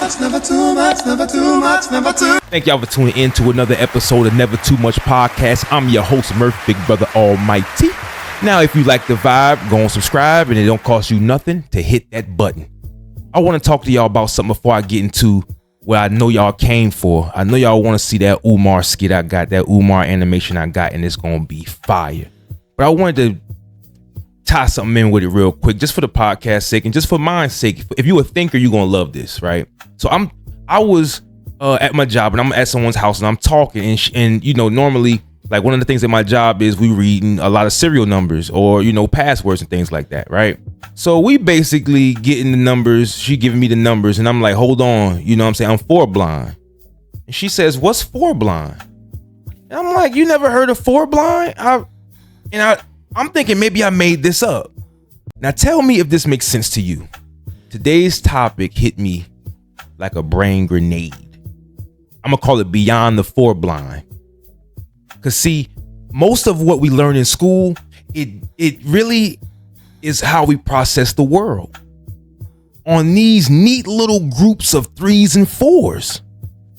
Thank y'all for tuning in to another episode of Never Too Much Podcast. I'm your host, Murph, Big Brother Almighty. Now, if you like the vibe, go and subscribe, and it don't cost you nothing to hit that button. I want to talk to y'all about something before I get into what I know y'all came for. I know y'all want to see that Umar skit I got, that Umar animation I got, and it's going to be fire. But I wanted to tie something in with it real quick, just for the podcast's sake and just for mine's sake. If you're a thinker, you're going to love this, right? So I was at my job, and I'm at someone's house, and I'm talking, and you know, normally, like, one of the things at my job is we reading a lot of serial numbers or, you know, passwords and things like that, right? So we basically getting the numbers. She giving me the numbers, and I'm like, hold on, you know what I'm saying? I'm 4 blind. And she says, what's 4 blind? And I'm like, you never heard of 4 blind? I'm thinking maybe I made this up. Now tell me if this makes sense to you. Today's topic hit me like a brain grenade. I'm gonna call it Beyond the 4 Blind. Cause see, most of what we learn in school, it really is how we process the world. On these neat little groups of 3s and 4s.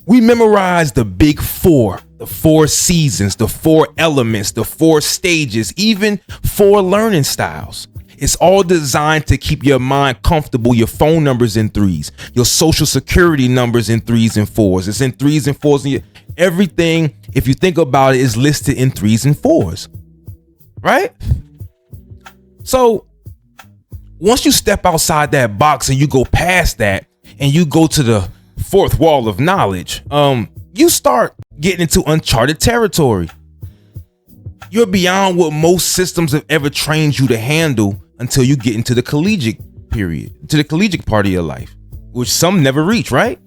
We memorize the big 4, the 4 seasons, the 4 elements, the 4 stages, even 4 learning styles. It's all designed to keep your mind comfortable. Your phone numbers in 3s, your social security numbers in 3s and 4s. It's in 3s and 4s. And everything, if you think about it, is listed in 3s and 4s, right? So once you step outside that box and you go past that and you go to the 4th wall of knowledge, you start getting into uncharted territory. You're beyond what most systems have ever trained you to handle until you get into the collegiate period, to the collegiate part of your life, which some never reach, right?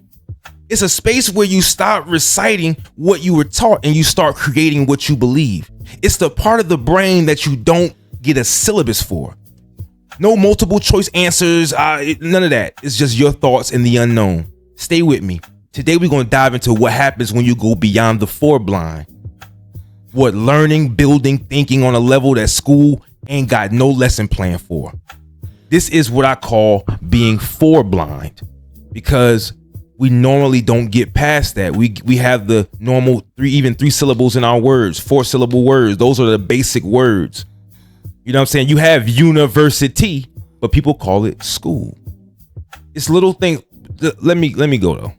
It's a space where you stop reciting what you were taught and you start creating what you believe. It's the part of the brain that you don't get a syllabus for. No multiple choice answers, none of that. It's just your thoughts in the unknown. Stay with me. Today we're going to dive into what happens when you go beyond the 4 blind. What learning, building, thinking on a level that school ain't got no lesson plan for. This is what I call being 4 blind, because we normally don't get past that. We have the normal 3 syllables in our words, 4 syllable words. Those are the basic words. You know what I'm saying? You have university, but people call it school. It's little thing. Let me go though.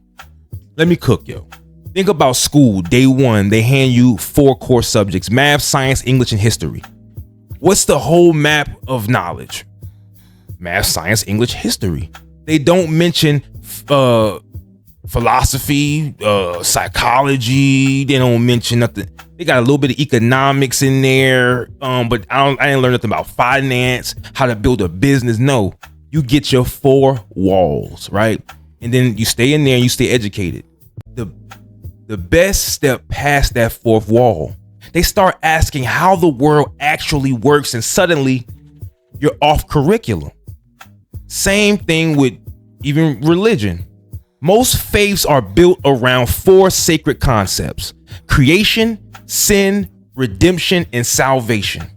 Let me cook, yo. Think about school. Day 1, they hand you 4 core subjects: math, science, English, and history. What's the whole map of knowledge? Math, science, English, history. They don't mention philosophy, psychology. They don't mention nothing. They got a little bit of economics in there, but I didn't learn nothing about finance, how to build a business. No, you get your 4 walls, right? And then you stay in there and you stay educated. The best step past that 4th wall, they start asking how the world actually works, and suddenly you're off curriculum. Same thing with even religion. Most faiths are built around 4 sacred concepts: creation, sin, redemption, and salvation.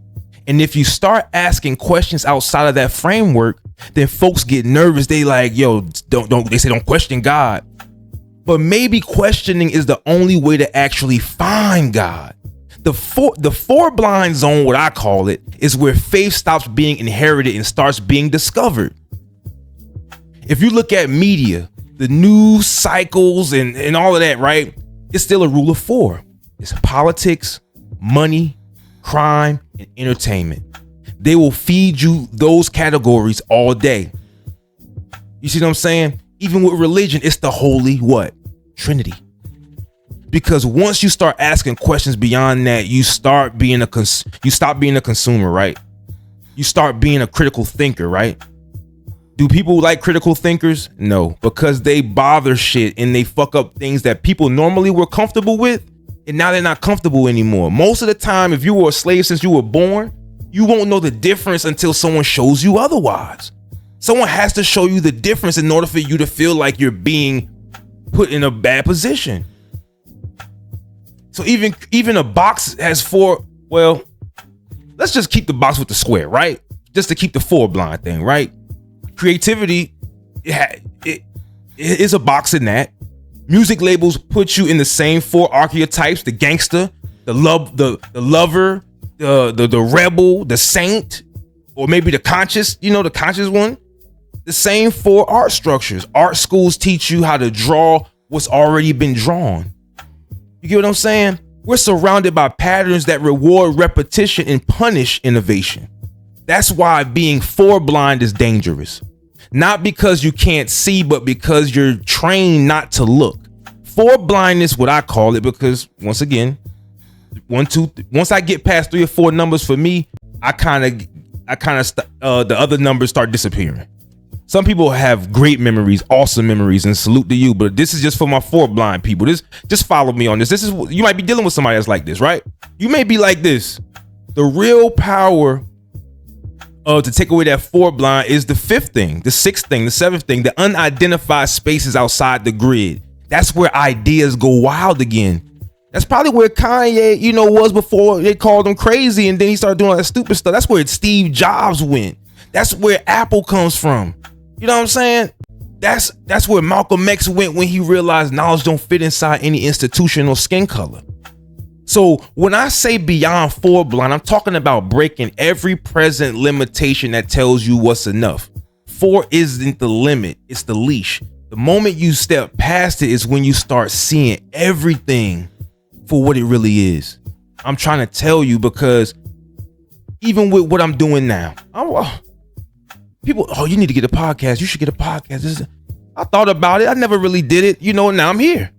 And if you start asking questions outside of that framework, then folks get nervous. They like, yo, they say don't question God. But maybe questioning is the only way to actually find God. The 4 blind zone, what I call it, is where faith stops being inherited and starts being discovered. If you look at media, the news cycles and all of that, right? It's still a rule of 4. It's politics, money, crime, and entertainment. They will feed you those categories all day. You see what I'm saying? Even with religion, it's the holy what? Trinity. Because once you start asking questions beyond that, you stop being a consumer, right? You start being a critical thinker, right? Do people like critical thinkers? No, because they bother shit and they fuck up things that people normally were comfortable with, and now they're not comfortable anymore. Most of the time, if you were a slave since you were born, you won't know the difference until someone shows you otherwise. Someone has to show you the difference in order for you to feel like you're being put in a bad position. So even a box has 4. Well, let's just keep the box with the square, right? Just to keep the 4 blind thing, right? Creativity, it It is a box in that. Music labels put you in the same 4 archetypes: the gangster, the lover, the rebel, the saint, or maybe the conscious, the conscious one. The same 4 art structures. Art schools teach you how to draw what's already been drawn. You get what I'm saying? We're surrounded by patterns that reward repetition and punish innovation. That's why being 4 blind is dangerous. Not because you can't see, but because you're trained not to look. 4 blindness, what I call it, because once again, once I get past 3 or 4 numbers for me, the other numbers start disappearing. Some people have great memories, awesome memories, and salute to you. But this is just for my 4 blind people. Just follow me on this. This is, you might be dealing with somebody that's like this, right? You may be like this. The real power to take away that 4 blind is the 5th thing, the 6th thing, the 7th thing, the unidentified spaces outside the grid. That's where ideas go wild again. That's probably where Kanye, was before they called him crazy, and then he started doing all that stupid stuff. That's where Steve Jobs went. That's where Apple comes from. You know what I'm saying? That's where Malcolm X went when he realized knowledge don't fit inside any institution or skin color. So when I say beyond 4 blind, I'm talking about breaking every present limitation that tells you what's enough. 4 isn't the limit, it's the leash. The moment you step past it is when you start seeing everything for what it really is. I'm trying to tell you, because even with what I'm doing now, people, you need to get a podcast. You should get a podcast. I thought about it. I never really did it. Now I'm here.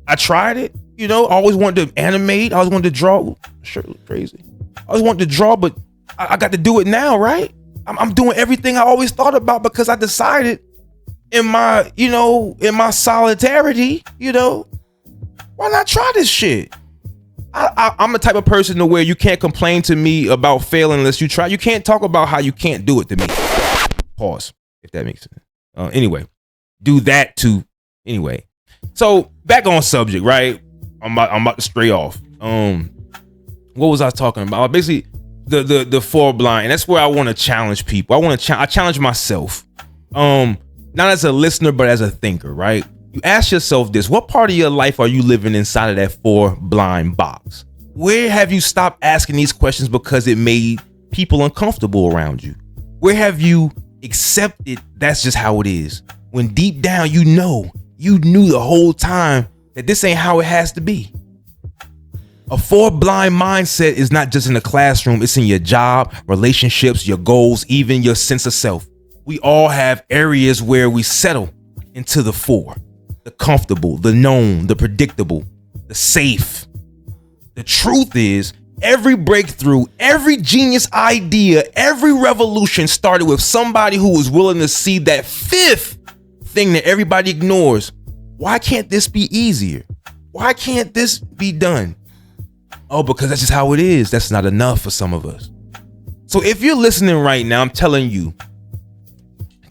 I tried it. I always wanted to animate. I always wanted to draw. Sure, look crazy. I always wanted to draw, but I got to do it now, right? I'm doing everything I always thought about because I decided in my solidarity, why not try this shit? I'm the type of person to where you can't complain to me about failing unless you try. You can't talk about how you can't do it to me. Pause, if that makes sense. Anyway, do that too. Anyway, so back on subject, right? I'm about to stray off. What was I talking about? Basically, the 4 blind, and that's where I want to challenge people. I challenge myself. Not as a listener, but as a thinker, right? You ask yourself this: what part of your life are you living inside of that 4 blind box? Where have you stopped asking these questions because it made people uncomfortable around you? Where have you accepted that's just how it is, when deep down you knew the whole time that this ain't how it has to be? A 4 blind mindset is not just in the classroom, it's in your job, relationships, your goals, even your sense of self. We all have areas where we settle into the 4. The comfortable, the known, the predictable, the safe. The truth is, every breakthrough, every genius idea, every revolution started with somebody who was willing to see that 5th thing that everybody ignores. Why can't this be easier? Why can't this be done? Oh, because that's just how it is. That's not enough for some of us. So if you're listening right now, I'm telling you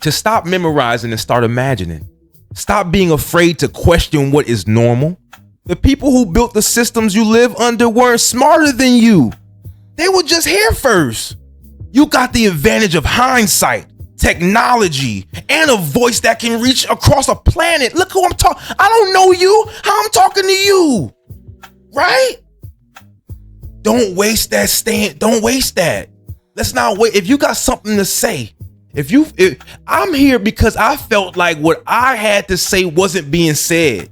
to stop memorizing and start imagining. Stop being afraid to question what is normal. The people who built the systems you live under weren't smarter than you. They were just here first. You got the advantage of hindsight, technology, and a voice that can reach across a planet. Look who I'm talking. I don't know you. How I'm talking to you, right? Don't waste that stand. Don't waste that. Let's not wait. If you got something to say, if I'm here because I felt like what I had to say wasn't being said.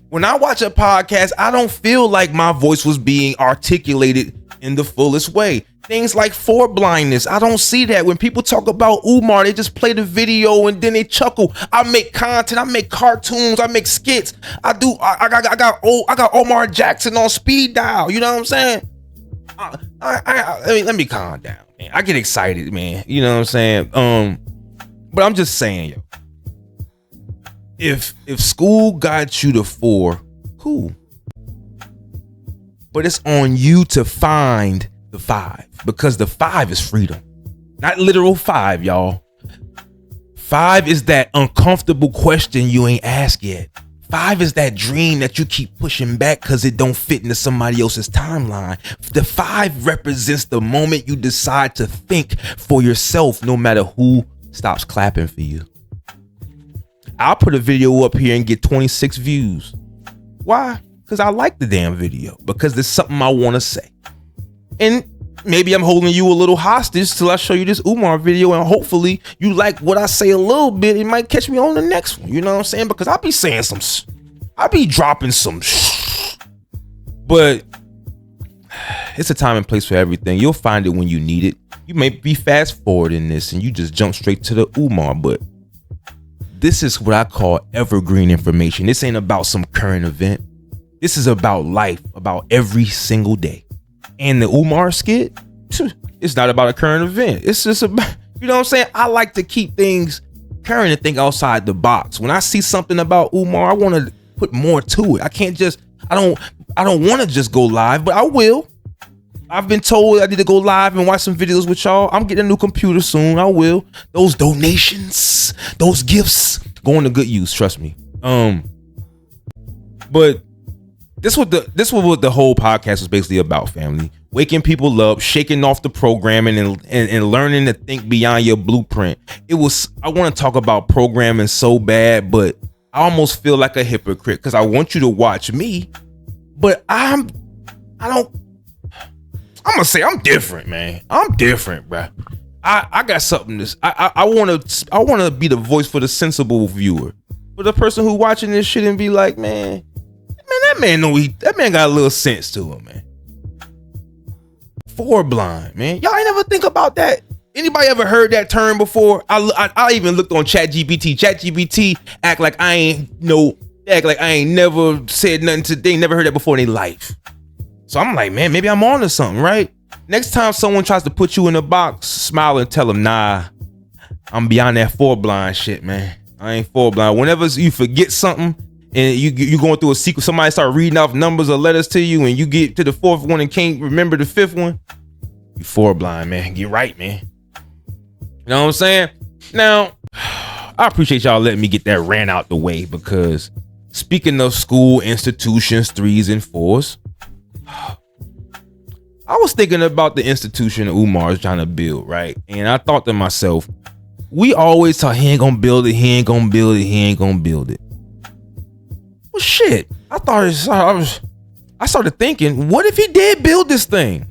When I watch a podcast, I don't feel like my voice was being articulated in the fullest way. Things like 4 blindness, I don't see that. When people talk about Umar, they just play the video and then they chuckle. I make content, I make cartoons, I make skits. I got Omar Jackson on speed dial. You know what I'm saying? Let me calm down, man. I get excited, man. You know what I'm saying? But I'm just saying, yo. If school got you to 4, cool. But it's on you to find the 5, because the 5 is freedom. Not literal 5, y'all. 5 is that uncomfortable question you ain't asked yet. 5 is that dream that you keep pushing back because it don't fit into somebody else's timeline. The 5 represents the moment you decide to think for yourself, no matter who stops clapping for you. I'll put a video up here and get 26 views. Why? Because I like the damn video, because there's something I want to say. And maybe I'm holding you a little hostage till I show you this Umar video, and hopefully you like what I say a little bit. It might catch me on the next one. You know what I'm saying? Because I be saying I be dropping some but it's a time and place for everything. You'll find it when you need it. You may be fast forwarding this and you just jump straight to the Umar, but this is what I call evergreen information. This ain't about some current event. This is about life, about every single day. And the Umar skit, it's not about a current event. It's just about, you know what I'm saying? I like to keep things current and think outside the box. When I see something about Umar, I want to put more to it. I can't just, I don't want to just go live, but I will. I've been told I need to go live and watch some videos with y'all. I'm getting a new computer soon. I will. Those donations, those gifts, going to good use. Trust me. But this was what the whole podcast was basically about, family. Waking people up, shaking off the programming, and learning to think beyond your blueprint. I want to talk about programming so bad, but I almost feel like a hypocrite because I want you to watch me, but I'm gonna say I'm different, man. I'm different, bro. I got something I wanna be the voice for the sensible viewer. For the person who watching this shit and be like, man, that man got a little sense to him, man. Four blind, man. Y'all ain't never think about that. Anybody ever heard that term before? I even looked on ChatGPT. ChatGPT act like I ain't never said nothing they never heard that before in their life. So I'm like, man, maybe I'm on to something, right? Next time someone tries to put you in a box, smile and tell them, nah, I'm beyond that four blind shit, man. I ain't four blind. Whenever you forget something and you going through a sequence, somebody start reading off numbers or letters to you and you get to the fourth one and can't remember the fifth one, you four blind, man. Get right, man. You know what I'm saying? Now, I appreciate y'all letting me get that rant out the way, because speaking of school institutions, 3s and 4s, I was thinking about the institution Umar is trying to build, right? And I thought to myself, we always talk, he ain't gonna build it, he ain't gonna build it, he ain't gonna build it. Well, shit, I started thinking, what if he did build this thing?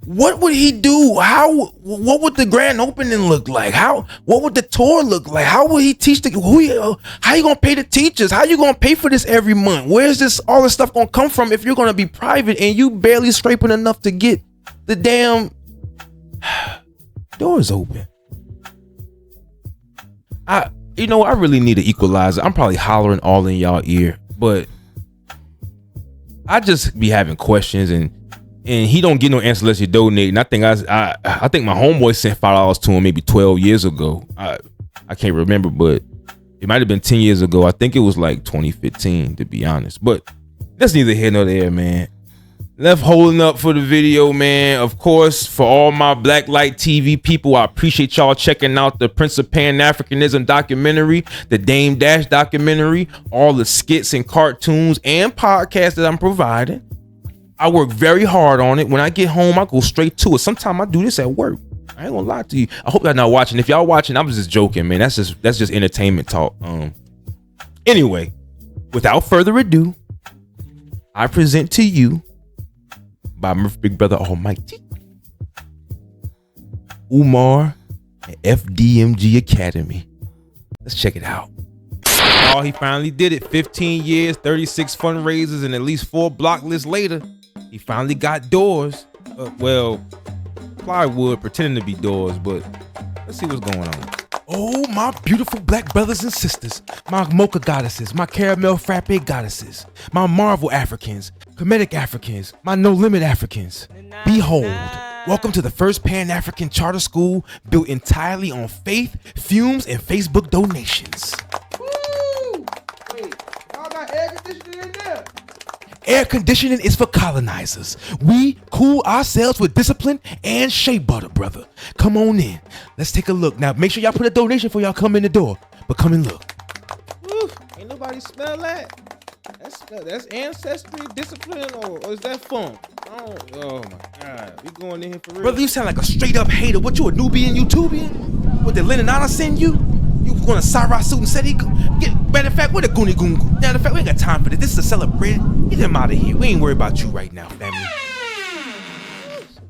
What would he do? What would the grand opening look like? What would the tour look like? How would he teach how you gonna pay the teachers? How you gonna pay for this every month? Where's all this stuff gonna come from if you're gonna be private and you barely scraping enough to get the damn doors open? I really need an equalizer. I'm probably hollering all in y'all ear, but I just be having questions, and he don't get no answer unless you donate. And I think I think my homeboy sent $5 to him maybe 12 years ago. I can't remember, but it might have been 10 years ago. I think it was like 2015, to be honest. But that's neither here nor there, man. Left holding up for the video, man. Of course, for all my Blacklight TV people, I appreciate y'all checking out the Prince of Pan-Africanism documentary, the Dame Dash documentary, all the skits and cartoons and podcasts that I'm providing. I work very hard on it. When I get home, I go straight to it. Sometimes I do this at work. I ain't gonna lie to you. I hope y'all not watching. If y'all watching, I was just joking, man. That's just entertainment talk. Anyway, without further ado, I present to you, by Murph Big Brother Almighty, Umar at FDMG Academy. Let's check it out. Oh, he finally did it. 15 years, 36 fundraisers, and at least 4 block lists later, he finally got doors. Well, plywood pretending to be doors, but let's see what's going on. Oh, my beautiful black brothers and sisters, my mocha goddesses, my caramel frappe goddesses, my Marvel Africans, comedic Africans, my no limit Africans. Behold, welcome to the first Pan-African charter school built entirely on faith, fumes, and Facebook donations. Woo! Wait, y'all got air conditioning in there? Air conditioning is for colonizers. We cool ourselves with discipline and shea butter, brother. Come on in. Let's take a look. Now, make sure y'all put a donation before y'all come in the door. But come and look. Woo, ain't nobody smell that. That's ancestry, discipline, or is that fun? Oh my God, we going in here for real. Brother, you sound like a straight up hater. What, you a Nubian, YouTubian? What, the Leninana send you? You going to Sarah suit and said Matter of fact, what a goony goongo. Matter of fact, we ain't got time for this. This is a celebration. Get him out of here. We ain't worried about you right now, family.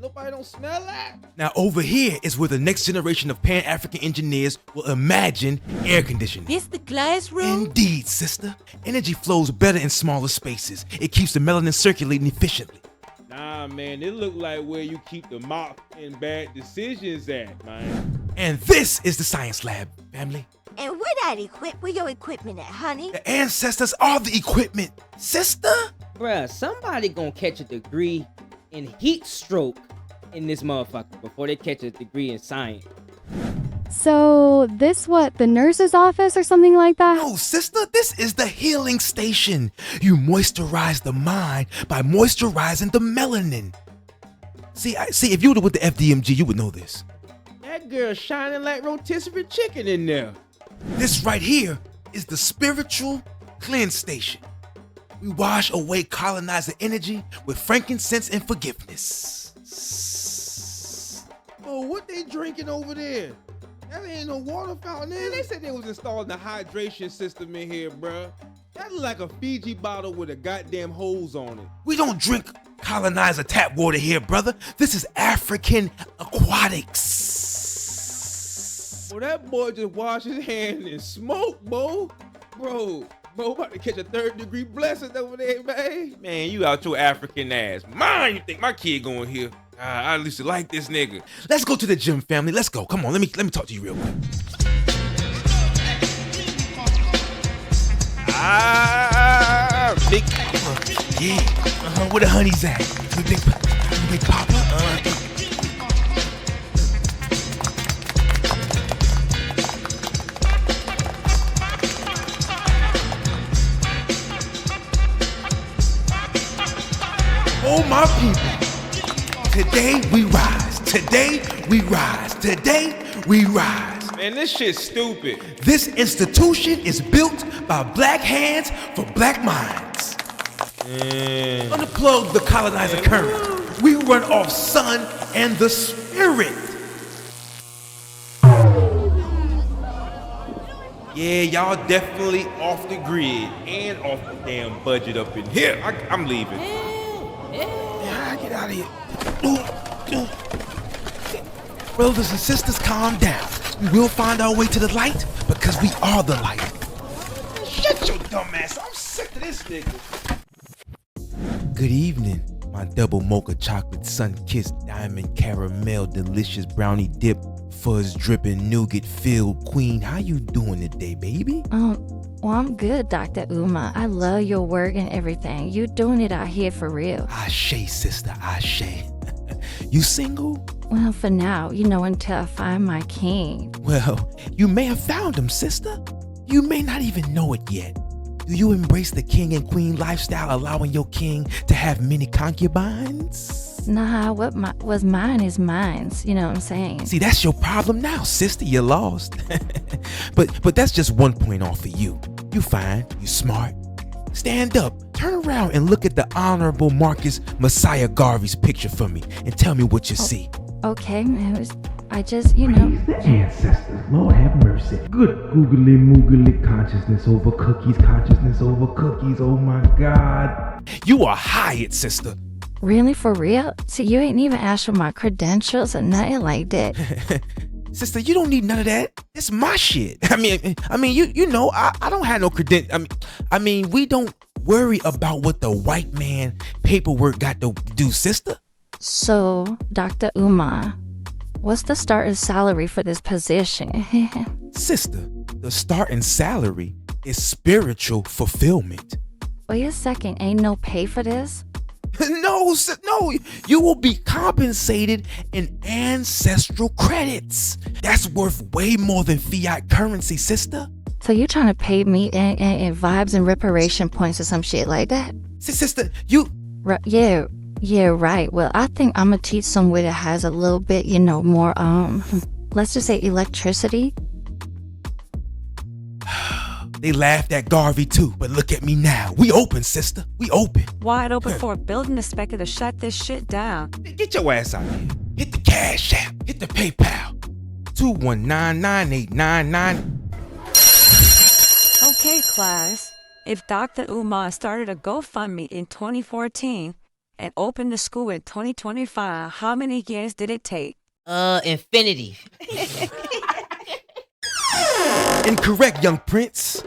Nobody don't smell that. Now over here is where the next generation of Pan-African engineers will imagine air conditioning. This the classroom? Indeed, sister. Energy flows better in smaller spaces. It keeps the melanin circulating efficiently. Nah, man, it look like where you keep the mop and bad decisions at, man. And this is the science lab, family. And where your equipment at, honey? The ancestors are the equipment, sister. Bruh, somebody gonna catch a degree in heat stroke in this motherfucker before they catch a degree in science. So, this what, the nurse's office or something like that? No, sister, this is the healing station. You moisturize the mind by moisturizing the melanin. See, if you were with the FDMG, you would know this. That girl shining like rotisserie chicken in there. This right here is the spiritual cleanse station. We wash away colonizer energy with frankincense and forgiveness. Oh, what they drinking over there? That ain't no water fountain in. They said they was installing a hydration system in here, bruh. That look like a Fiji bottle with a goddamn hose on it. We don't drink colonizer tap water here, brother. This is African aquatics. Well, that boy just washed his hand and smoked, Bro, about to catch a 3rd-degree blessing over there, man. Man, you out your African ass. Mine, you think my kid going here? I used to like this nigga. Let's go to the gym, family. Let's go. Come on, let me talk to you real quick. Big Papa. Yeah. Where the honey's at? Big Papa. Oh, my people. Today we rise. Today we rise. Today we rise. Man, this shit's stupid. This institution is built by black hands for black minds. Unplug the colonizer current. We run off sun and the spirit. Yeah, y'all definitely off the grid and off the damn budget up in here. I'm leaving. Yeah, get out of here. Brothers and sisters, calm down. We will find our way to the light because we are the light. Shut your dumb ass. I'm sick of this nigga. Good evening, my double mocha chocolate sun-kissed diamond caramel delicious brownie dip fuzz dripping nougat filled queen. How you doing today, baby? Well, I'm good, Dr. Umar. I love your work and everything. You doing it out here for real. Ashe, sister, ashe. You single? Well, for now, until I find my king. Well, you may have found him, sister. You may not even know it yet. Do you embrace the king and queen lifestyle, allowing your king to have many concubines? Nah, what's mine is mine's. You know what I'm saying? See, that's your problem now, sister. You're lost. But that's just one point off for you. You fine. You smart. Stand up. Turn around and look at the Honorable Marcus Messiah Garvey's picture for me and tell me what you see. Okay, I just, The ancestors, Lord have mercy. Good googly moogly consciousness over cookies, oh my God. You are hired, sister. Really, for real? See, you ain't even asked for my credentials or nothing like that. Sister, you don't need none of that. It's my shit. I mean, you know, I don't have no credentials. I mean, we don't worry about what the white man paperwork got to do, sister. So, Dr. Umar, what's the starting salary for this position? Sister, the starting salary is spiritual fulfillment. Wait a second, ain't no pay for this? No, you will be compensated in ancestral credits. That's worth way more than fiat currency, sister. So you trying to pay me in vibes and reparation points or some shit like that? Sister, you... Yeah, right. Well, I think I'm gonna teach somewhere that has a little bit, more, let's just say electricity. They laughed at Garvey too, but look at me now. We open, sister. We open. Wide open for a building inspector to shut this shit down. Get your ass out here. Hit the Cash App. Hit the PayPal. 2199899. Okay, class. If Dr. Umar started a GoFundMe in 2014 and opened the school in 2025, how many years did it take? Infinity. Incorrect, young prince.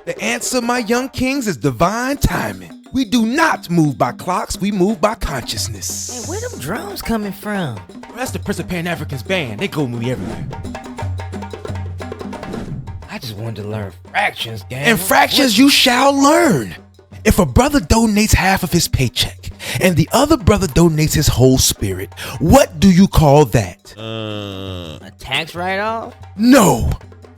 The answer, my young kings, is divine timing. We do not move by clocks, we move by consciousness. Hey, where them drums coming from? Well, that's the Prince of Pan African's band. They go with me everywhere. I just wanted to learn fractions, gang. And fractions you shall learn. If a brother donates half of his paycheck and the other brother donates his whole spirit, what do you call that? A tax write-off? No,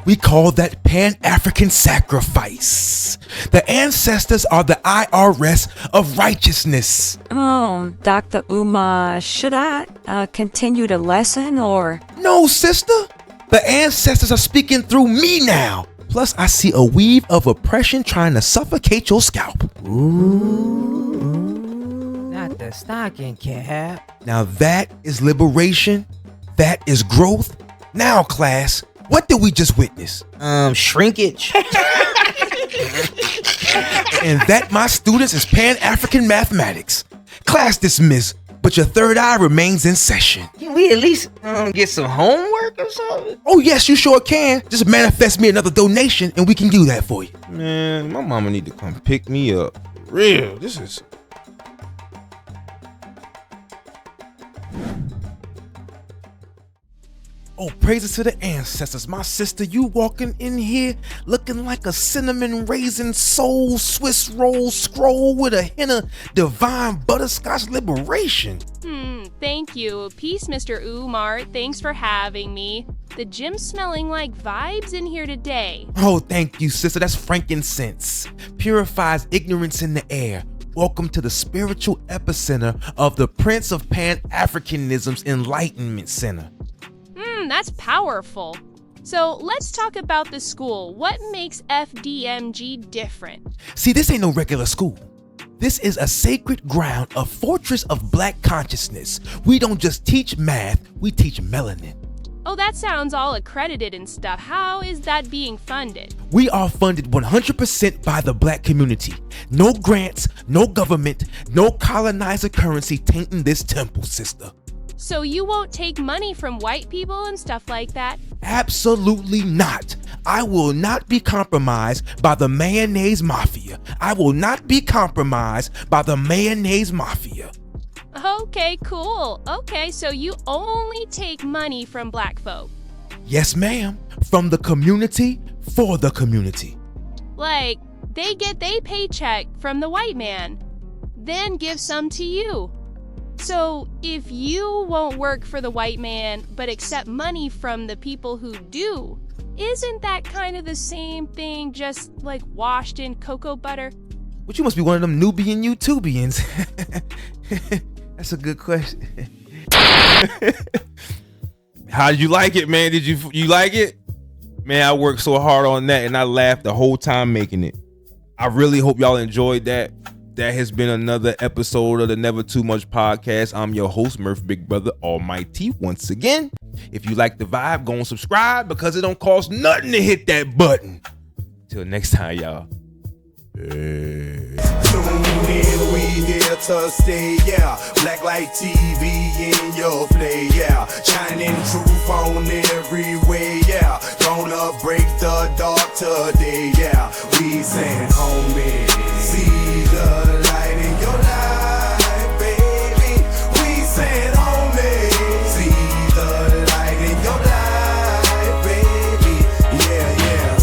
we call that Pan-African sacrifice. The ancestors are the IRS of righteousness. Dr. Umar, should I continue the lesson or? No, sister. The ancestors are speaking through me now. Plus, I see a weave of oppression trying to suffocate your scalp. Ooh, not the stocking cap. Now that is liberation. That is growth. Now, class, what did we just witness? Shrinkage. And that, my students, is Pan-African mathematics. Class dismissed, but your third eye remains in session. Can we at least get some homework or something? Oh yes, you sure can. Just manifest me another donation and we can do that for you. Man, my mama need to come pick me up. For real, this is... Oh, praises to the ancestors. My sister, you walking in here looking like a cinnamon raisin soul Swiss roll scroll with a hint of divine butterscotch liberation. Thank you. Peace, Mr. Umar. Thanks for having me. The gym's smelling like vibes in here today. Oh, thank you, sister. That's frankincense. Purifies ignorance in the air. Welcome to the spiritual epicenter of the Prince of Pan-Africanism's Enlightenment Center. That's powerful. So let's talk about the school. What makes FDMG different? See, this ain't no regular school. This is a sacred ground, a fortress of black consciousness. We don't just teach math, we teach melanin. Oh, that sounds all accredited and stuff. How is that being funded? We are funded 100% by the black community. No grants, no government, no colonizer currency tainting this temple, sister. So you won't take money from white people and stuff like that? Absolutely not. I will not be compromised by the mayonnaise mafia. I will not be compromised by the mayonnaise mafia. Okay, cool. Okay, so you only take money from black folk. Yes, ma'am. From the community, for the community. Like, they get their paycheck from the white man, then give some to you. So if you won't work for the white man but accept money from the people who do, isn't that kind of the same thing, just like washed in cocoa butter? But you must be one of them Nubian YouTubians. That's a good question. How did you like it, man? Did you like it? Man, I worked so hard on that and I laughed the whole time making it. I really hope y'all enjoyed that. That has been another episode of the Never Too Much podcast. I'm your host, Murph Big Brother Almighty. Once again, if you like the vibe, go and subscribe because it don't cost nothing to hit that button. Till next time, y'all. Tune in, we here to stay, yeah. Blacklight TV in your play, yeah. Shining truth on every way, yeah. Gonna break the dark today, yeah. We saying, homie, see the light in your life, baby. We saying, homie, see the light in your life, baby. Yeah, yeah.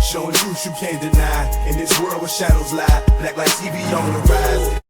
Showing truth you can't deny. In this world where shadows lie, Blacklight TV on the rise.